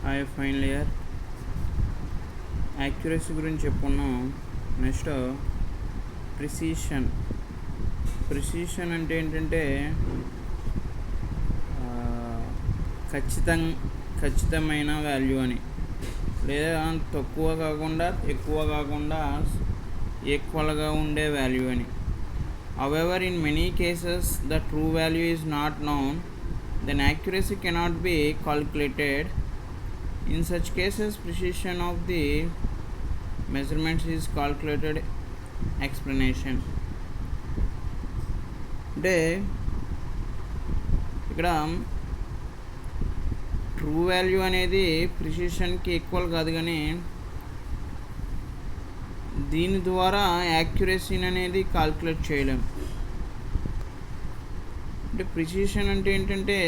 Hi final year accuracy గురించి చెప్పుకున్నాం. Next precision అంటే ఏంటంటే ఖచ్చితమైన వాల్యూ అని, లేదా తక్కువ కాకుండా ఎక్కువ కాకుండా ఈక్వల్గా ఉండే వాల్యూ అని. However, in many cases the true value is not known, then accuracy cannot be calculated. In such cases, precision of the measurements is calculated. Explanation అంటే ఇక్కడ ట్రూ వాల్యూ అనేది ప్రిసిషన్కి ఈక్వల్ కాదు, కానీ దీని ద్వారా యాక్యురసీని అనేది కాల్కులేట్ చేయలేం. అంటే ప్రిసిషన్ అంటే ఏంటంటే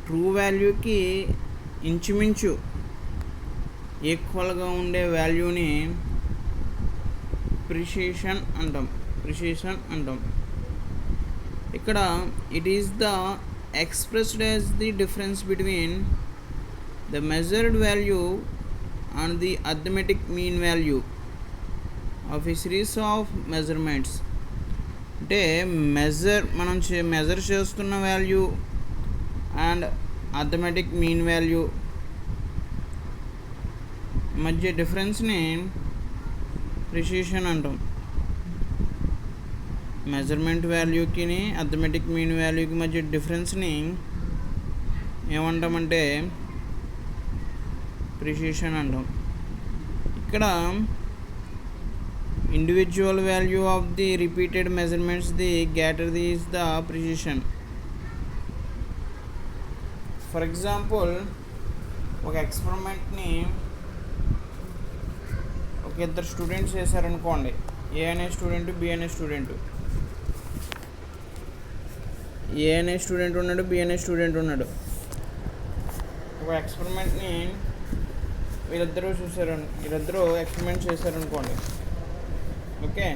ట్రూ వాల్యూకి ఇంచుమించు ఈక్వల్గా ఉండే వాల్యూని ప్రిసిషన్ అంటాం. ఇక్కడ it is the expressed as the difference between the measured value and the arithmetic mean value of a series of measurements. అంటే మనం మెజర్ చేస్తున్న value and arithmetic mean value మధ్య డిఫరెన్స్ని ప్రిసిషన్ అంటాం. మెజర్మెంట్ వాల్యూకి అర్థమెటిక్ మీన్ వాల్యూకి మధ్య డిఫరెన్స్ని ఏమంటామంటే precision అంటాం. ఇక్కడ individual value of the repeated measurements the greater the is the precision. For example, ఒక ఎక్స్పెరిమెంట్ని ఒక ఇద్దరు స్టూడెంట్స్ చేశారనుకోండి. ఏ అనే స్టూడెంట్, బి అనే స్టూడెంట్. ఏ అనే స్టూడెంట్ ఉన్నాడు, బి అనే స్టూడెంట్ ఉన్నాడు. ఒక ఎక్స్పెరిమెంట్ని వీళ్ళిద్దరూ ఎక్స్పెరిమెంట్ చేశారనుకోండి. ఓకే,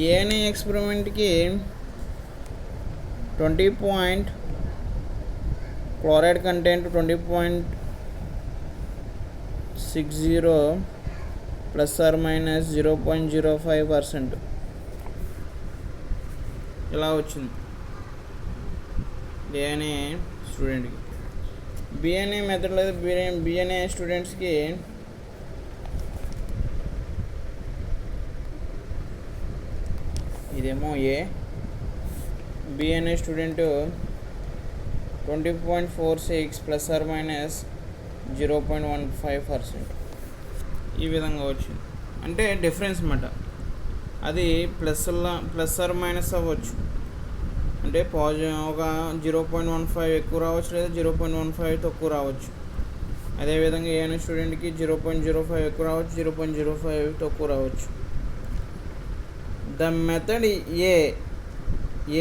ఏ అనే ఎక్స్పెరిమెంట్కి 20 క్లోరైడ్ కంటెంట్ 20.60 ± 0.05% ఇలా వచ్చింది ఏ అనే స్టూడెంట్కి. బి అనే మెథడ్ లేదు, బి అనే స్టూడెంట్స్కి ఇదేమో ఏ, బి అనే స్టూడెంట్ 20.46 ± 0.15% ఈ విధంగా వచ్చింది. అంటే డిఫరెన్స్ అన్నమాట. అది ప్లస్ ఆర్ మైనస్ అవ్వచ్చు. అంటే ఒక 0.15 ఎక్కువ రావచ్చు, లేదా 0.15 తక్కువ రావచ్చు. అదేవిధంగా ఏ అనే స్టూడెంట్కి 0.05 ఎక్కువ రావచ్చు, 0.05 తక్కువ రావచ్చు. ద మెథడ్ ఏ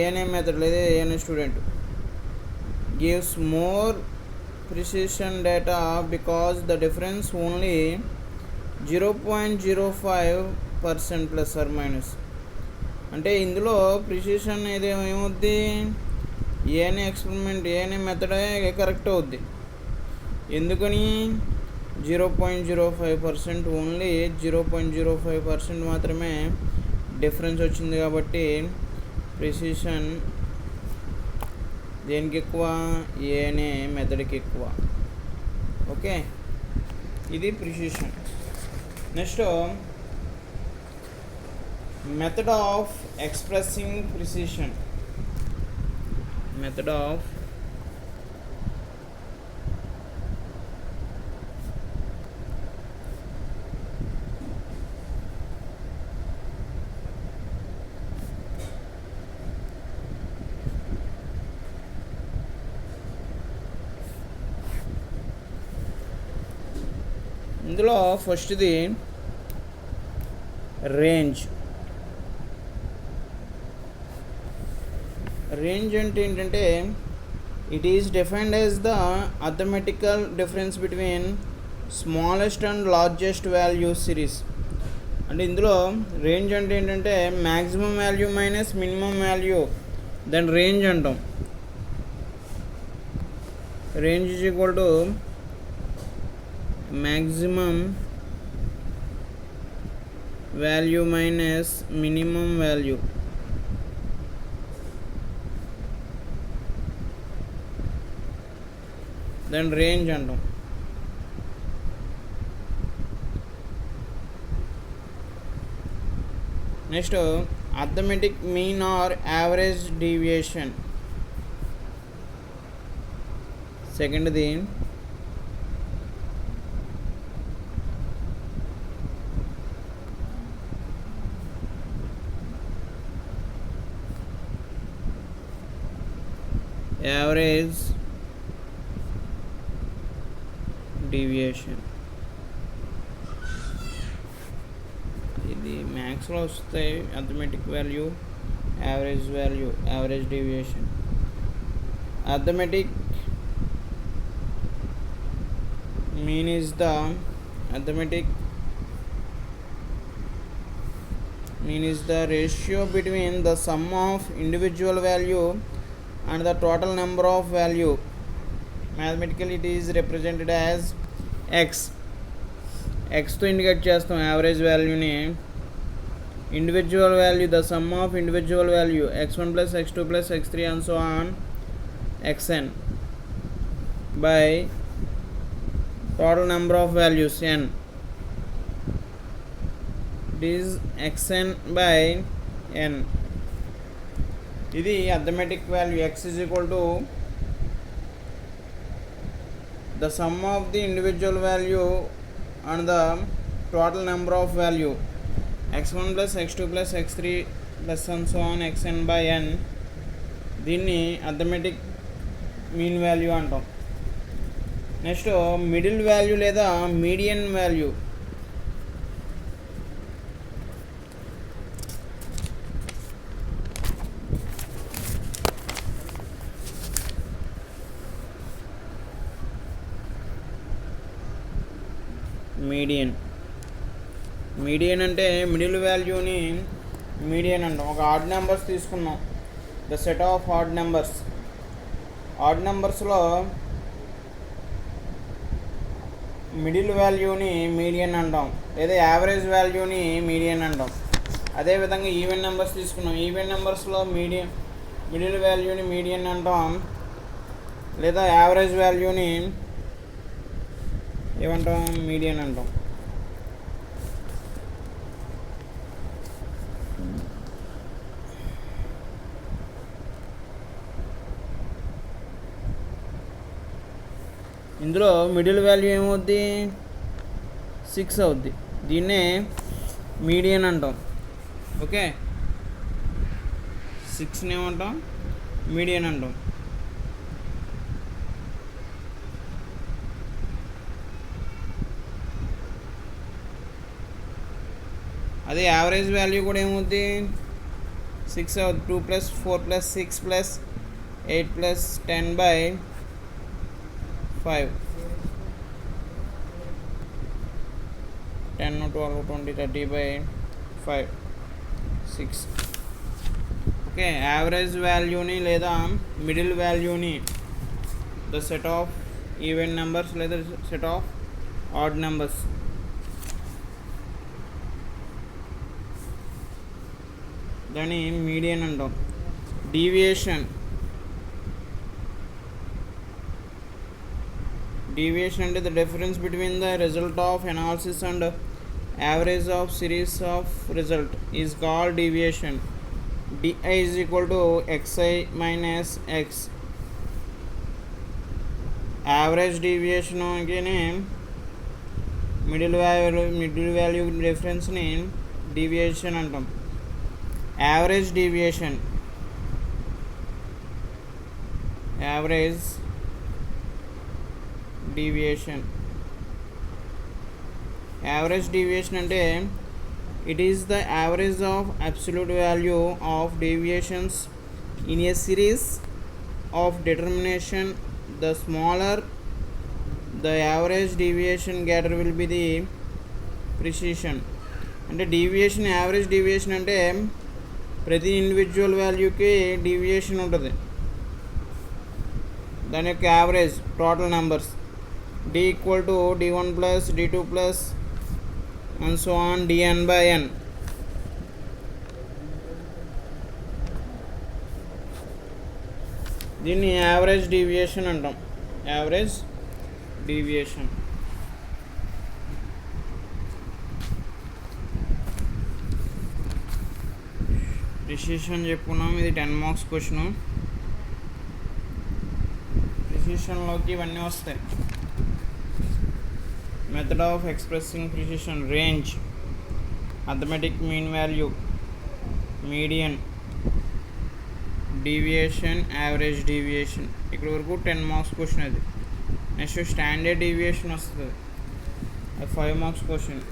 అనే మెథడ్ లేదా ఏ అనే student gives more precision data because the difference only 0.05% plus or minus. అంటే ఇందులో ప్రిసిషన్ ఏమవుద్ది, ఏ అనే ఎక్స్పెరిమెంట్, ఏ అనే మెథడే కరెక్ట్ అవుద్ది. ఎందుకని 0.05%, ఓన్లీ 0.05% మాత్రమే డిఫరెన్స్ వచ్చింది. కాబట్టి ప్రిసిషన్ దేనికి ఎక్కువ, ఏ అనే మెథడ్కి ఎక్కువ. ఓకే, ఇది precision. Next method of expressing precision. ఇందులో ఫస్ట్ది రేంజ్. రేంజ్ అంటే ఏంటంటే it is defined as the arithmetical difference between smallest and largest value series. అంటే ఇందులో రేంజ్ అంటే ఏంటంటే maximum value minus minimum value, దాని రేంజ్ అంటాం. range is equal to maximum value minus minimum value. Then range అంటాం. Next arithmetic mean or average deviation. సెకండ్ది average deviation. ఇది మ్యాథ్స్లో వస్తాయి. Arithmetic value, average value, average deviation. Arithmetic mean is the ratio between the sum of individual value and the total number of value. Mathematically it is represented as x. తో indicate చేస్తాం average వాల్యూని. Individual value the sum of individual value x1 plus x2 plus x3 and so on xn by total number of values n. It is xn by n. ఇది arithmetic value. x is equal to the sum of the individual value and the total number of value x1 plus x2 plus x3 plus and so on xn by n. దీన్ని arithmetic mean value అంటాం. Next middle value లేదా median value. Median అంటే middle వాల్యూని median అంటాం. ఒక odd numbers తీసుకున్నాం, the set of odd numbers. ఆడ్ నెంబర్స్లో మిడిల్ వాల్యూని మీడియన్ అంటాం, లేదా యావరేజ్ వాల్యూని మీడియన్ అంటాం. అదేవిధంగా ఈవెన్ నెంబర్స్ తీసుకున్నాం. ఈవెన్ నెంబర్స్లో మిడిల్ వాల్యూని మీడియన్ అంటాం, లేదా యావరేజ్ వాల్యూని ఏమంటాం, మీడియన్ అంటాం. ఇందులో మిడిల్ వాల్యూ ఏమవుద్ది, 6 అవుద్ది. దీన్నే మీడియన్ అంటాం. ఓకే, 6ని ఏమంటాం, మీడియన్ అంటాం. అదే యావరేజ్ వాల్యూ కూడా ఏమవుద్ది, 6 అవుద్ది. 2 + 4 + 6 + 8 + 10 by 5. 10, 12, 20, 30 by 5, 6. ఓకే, యావరేజ్ వాల్యూని లేదా మిడిల్ వాల్యూని the set of even numbers లేదా సెట్ ఆఫ్ ఆడ్ నెంబర్స్. దాన్ని మీడియన్ అంటాం. డీవియేషన్ అంటే the difference between the result of analysis and average of series of result is called deviation. DI is equal to xi minus x. Average deviation middle value డిఫరెన్స్ని deviation అంటాం. Average deviation అంటే it is the average of absolute value of deviations in a series of determination. The smaller the average deviation, greater will be the precision. అంటే deviation, average deviation అంటే ప్రతి individual వాల్యూకి deviation ఉంటుంది. దాని యొక్క average total numbers d equal to d1 plus d2 plus and so on dn by n. దీన్ని average deviation అంటాం. Average deviation. Precision చెప్పుకున్నాం. ఇది 10 మార్క్స్ క్వశ్చను. ప్రిసిషన్లోకి ఇవన్నీ వస్తాయి. Method of expressing precision, range, arithmetic mean value, median, deviation, average deviation. ఇక్కడ వరకు 10 marks question అది. Next standard deviation వస్తుంది, 5 మార్క్స్ క్వశ్చన్.